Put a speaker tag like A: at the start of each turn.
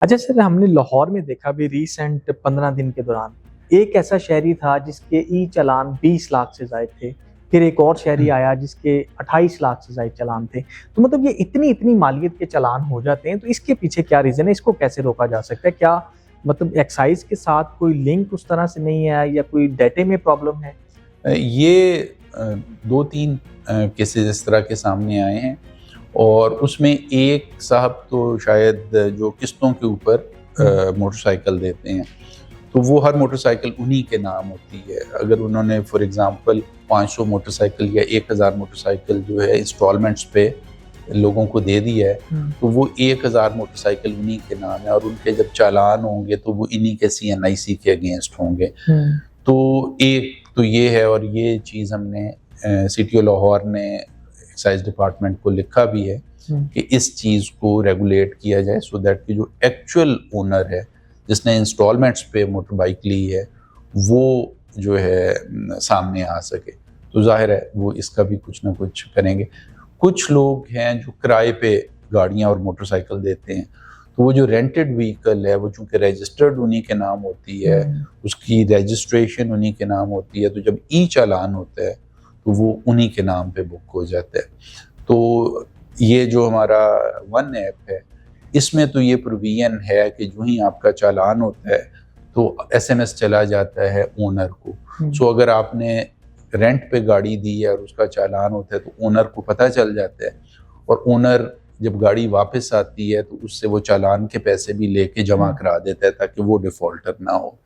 A: अच्छा सर, हमने लाहौर में देखा भी रिसेंट 15 दिन के दौरान एक ऐसा शहरी था जिसके ई चालान 20 लाख से ज्यादा थे। फिर एक और शहरी
B: हम्म।
A: आया जिसके 28 लाख से ज्यादा चालान थे। तो मतलब ये इतनी इतनी मालियत के चालान हो जाते हैं, तो इसके पीछे क्या रीजन है? इसको कैसे रोका जा सकता है? क्या मतलब एक्साइज के साथ कोई लिंक उस तरह से नहीं है या कोई डेटे में प्रॉब्लम है?
B: ये दो तीन केसेस इस तरह के सामने आए हैं और उसमें एक साहब तो शायद जो किस्तों के ऊपर मोटरसाइकिल देते हैं, तो वो हर मोटरसाइकिल उन्हीं के नाम होती है। अगर उन्होंने फॉर एग्जांपल 500 मोटरसाइकिल या 1000 मोटरसाइकिल जो है इंस्टॉलमेंट्स पे लोगों को दे दी है, तो वो 1000 मोटरसाइकिल उन्हीं के नाम है और उनके जब चालान होंगे तो वो इन्हीं के CNIC के अगेंस्ट होंगे। तो एक तो ये है, और ये चीज़ हमने सिटी ऑफ लाहौर ने एक्साइज डिपार्टमेंट को लिखा भी है कि इस चीज़ को रेगुलेट किया जाए सो दैट कि जो एक्चुअल ओनर है जिसने इंस्टॉलमेंट्स पे मोटर बाइक ली है वो जो है सामने आ सके। तो जाहिर है वो इसका भी कुछ ना कुछ करेंगे। कुछ लोग हैं जो किराए पे गाड़ियाँ और मोटरसाइकिल देते हैं, तो वो जो रेंटेड व्हीकल है वो चूँकि रजिस्टर्ड उन्हीं के नाम होती है, उसकी रजिस्ट्रेशन उन्हीं के नाम होती है, तो जब ई चालान होता है तो वो उन्हीं के नाम पे बुक हो जाता है। तो ये जो हमारा वन ऐप है इसमें तो ये प्रोविजन है कि जो ही आपका चालान होता है तो SMS चला जाता है ओनर को। सो अगर आपने रेंट पे गाड़ी दी है और उसका चालान होता है तो ओनर को पता चल जाता है, और ओनर जब गाड़ी वापस आती है तो उससे वो चालान के पैसे भी लेके जमा करा देता है ताकि वो डिफॉल्टर ना हो।